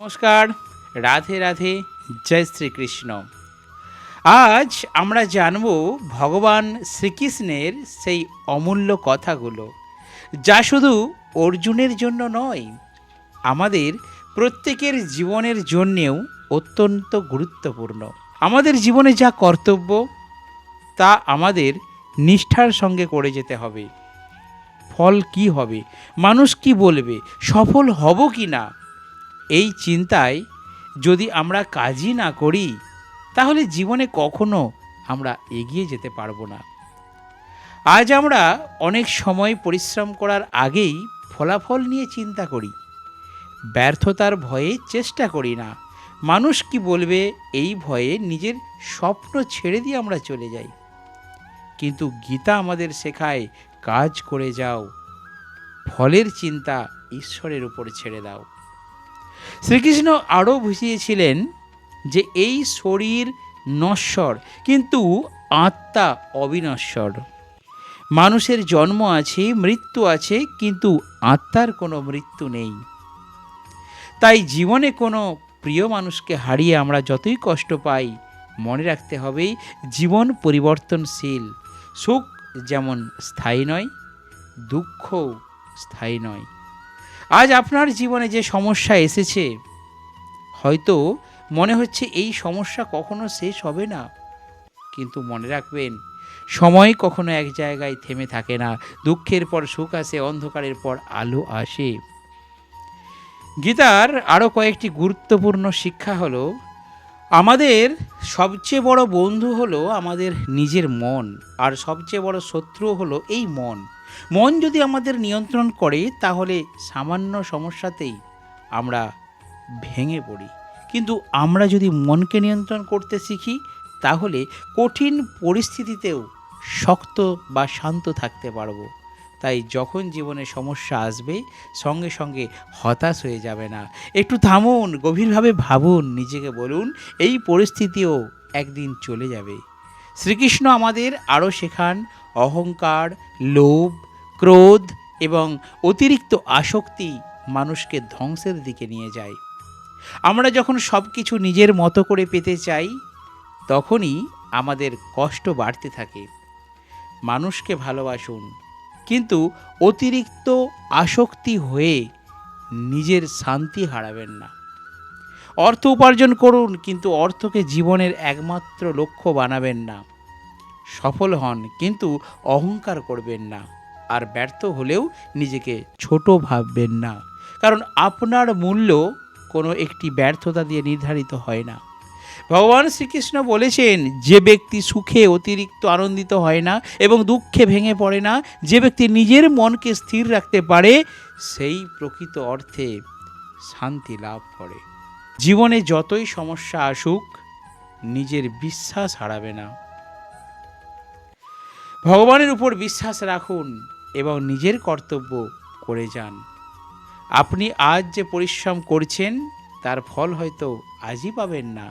নমস্কার, রাধে রাধে, জয় শ্রীকৃষ্ণ। আজ আমরা জানব ভগবান শ্রীকৃষ্ণের সেই অমূল্য কথাগুলো, যা শুধু অর্জুনের জন্য নয়, আমাদের প্রত্যেকের জীবনের জন্যেও অত্যন্ত গুরুত্বপূর্ণ। আমাদের জীবনে যা কর্তব্য তা আমাদের নিষ্ঠার সঙ্গে করে যেতে হবে। ফল কি হবে, মানুষ কি বলবে, সফল হব কি না, এই চিন্তায় যদি আমরা কাজই না করি, তাহলে জীবনে কখনো আমরা এগিয়ে যেতে পারবো না। আজ আমরা অনেক সময় পরিশ্রম করার আগেই ফলাফল নিয়ে চিন্তা করি, ব্যর্থতার ভয়ে চেষ্টা করি না, মানুষ কি বলবে এই ভয়ে নিজের স্বপ্ন ছেড়ে দিয়ে আমরা চলে যাই। কিন্তু গীতা আমাদের শেখায়, কাজ করে যাও, ফলের চিন্তা ঈশ্বরের উপর ছেড়ে দাও। শ্রীকৃষ্ণ আরও বুঝিয়েছিলেন যে এই শরীর নশ্বর, কিন্তু আত্মা অবিনশ্বর। মানুষের জন্ম আছে, মৃত্যু আছে, কিন্তু আত্মার কোনো মৃত্যু নেই। তাই জীবনে কোনো প্রিয় মানুষকে হারিয়ে আমরা যতই কষ্ট পাই, মনে রাখতে হবে জীবন পরিবর্তনশীল। সুখ যেমন স্থায়ী নয়, দুঃখও স্থায়ী নয়। আজ আপনার জীবনে যে সমস্যা এসেছে, হয়তো মনে হচ্ছে এই সমস্যা কখনো শেষ হবে না, কিন্তু মনে রাখবেন, সময় কখনো এক জায়গায় থেমে থাকে না। দুঃখের পর সুখ আসে, অন্ধকারের পর আলো আসে। গীতার আরও কয়েকটি গুরুত্বপূর্ণ শিক্ষা হলো, আমাদের সবচেয়ে বড় বন্ধু হলো আমাদের নিজের মন, আর সবচেয়ে বড় শত্রু হলো এই মন। মন যদি আমাদের নিয়ন্ত্রণ করে, তাহলে সামান্য সমস্যাতেই আমরা ভেঙে পড়ি। কিন্তু আমরা যদি মনকে নিয়ন্ত্রণ করতে শিখি, তাহলে কঠিন পরিস্থিতিতেও শক্ত বা শান্ত থাকতে পারবো। তাই যখন জীবনে সমস্যা আসবে, সঙ্গে সঙ্গে হতাশ হয়ে যাবে না। একটু থামুন, গভীরভাবে ভাবুন, নিজেকে বলুন এই পরিস্থিতিও একদিন চলে যাবে। শ্রীকৃষ্ণ আমাদের আরও শেখান, অহংকার, লোভ, ক্রোধ এবং অতিরিক্ত আসক্তি মানুষকে ধ্বংসের দিকে নিয়ে যায়। আমরা যখন সব কিছু নিজের মতো করে পেতে চাই, তখনই আমাদের কষ্ট বাড়তে থাকে। মানুষকে ভালোবাসুন, কিন্তু অতিরিক্ত আসক্তি হয়ে নিজের শান্তি হারাবেন না। অর্থ উপার্জন করুন, কিন্তু অর্থকে জীবনের একমাত্র লক্ষ্য বানাবেন না। সফল হন, কিন্তু অহংকার করবেন না। আর ব্যর্থ হলেও নিজেকে ছোট ভাববেন না, কারণ আপনার মূল্য কোনো একটি ব্যর্থতা দিয়ে নির্ধারিত হয় না। ভগবান শ্রীকৃষ্ণ বলেছেন, যে ব্যক্তি সুখে অতিরিক্ত আনন্দিত হয় না এবং দুঃখে ভেঙে পড়ে না, যে ব্যক্তি নিজের মনকে স্থির রাখতে পারে, সেই প্রকৃত অর্থে শান্তি লাভ করে। জীবনে যতই সমস্যা আসুক, নিজের বিশ্বাস হারাবে না। ভগবানের উপর বিশ্বাস রাখুন এবং নিজের কর্তব্য করে যান। আপনি আজ যে পরিশ্রম করছেন, তার ফল হয়তো আজই পাবেন না,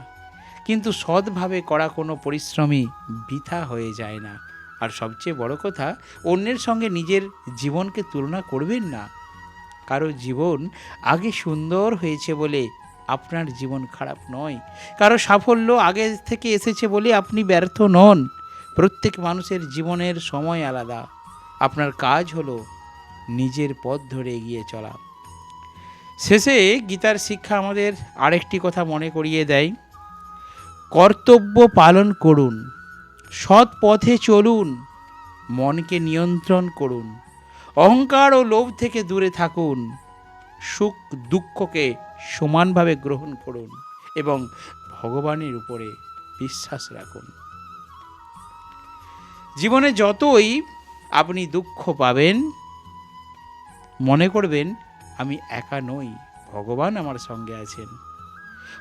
কিন্তু সৎভাবে করা কোনো পরিশ্রমই বৃথা হয়ে যায় না। আর সবচেয়ে বড় কথা, অন্যের সঙ্গে নিজের জীবনকে তুলনা করবেন না। কারো জীবন আগে সুন্দর হয়েছে বলে আপনার জীবন খারাপ নয়, কারো সাফল্য আগে থেকে এসেছে বলে আপনি ব্যর্থ নন। প্রত্যেক মানুষের জীবনের সময় আলাদা। আপনার কাজ হলো নিজের পথ ধরে এগিয়ে চলা। শেষে গীতার শিক্ষা আমাদের আরেকটি কথা মনে করিয়ে দেয়, কর্তব্য পালন করুন, সৎ পথে চলুন, মনকে নিয়ন্ত্রণ করুন, অহংকার ও লোভ থেকে দূরে থাকুন, সুখ দুঃখকে সমানভাবে গ্রহণ করুন এবং ভগবানের উপরে বিশ্বাস রাখুন। জীবনে যতই আপনি দুঃখ পাবেন, মনে করবেন আমি একা নই, ভগবান আমার সঙ্গে আছেন।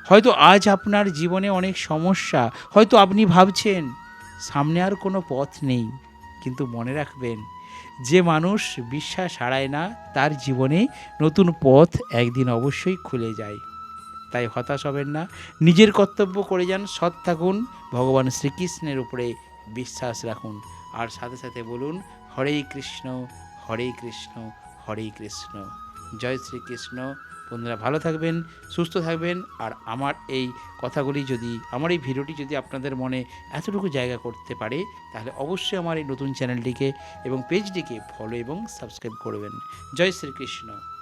হয়তো আজ আপনার জীবনে অনেক সমস্যা, হয়তো আপনি ভাবছেন সামনে আর কোনো পথ নেই, কিন্তু মনে রাখবেন, যে মানুষ বিশ্বাস হারায় না, তার জীবনে নতুন পথ একদিন অবশ্যই খুলে যায়। তাই হতাশ হবেন না, নিজের কর্তব্য করে যান, সৎ থাকুন, ভগবান শ্রীকৃষ্ণের উপরে বিশ্বাস রাখুন, আর সাথে সাথে বলুন হরে কৃষ্ণ, হরে কৃষ্ণ, হরে কৃষ্ণ। জয় শ্রীকৃষ্ণ, বন্ধুরা ভালো থাকবেন, সুস্থ থাকবেন। আর আমার এই কথাগুলি যদি, আমার এই ভিডিওটি যদি আপনাদের মনে এতটুকু জায়গা করতে পারে, তাহলে অবশ্যই আমার এই নতুন চ্যানেলটিকে এবং পেজটিকে ফলো এবং সাবস্ক্রাইব করবেন। জয় শ্রীকৃষ্ণ।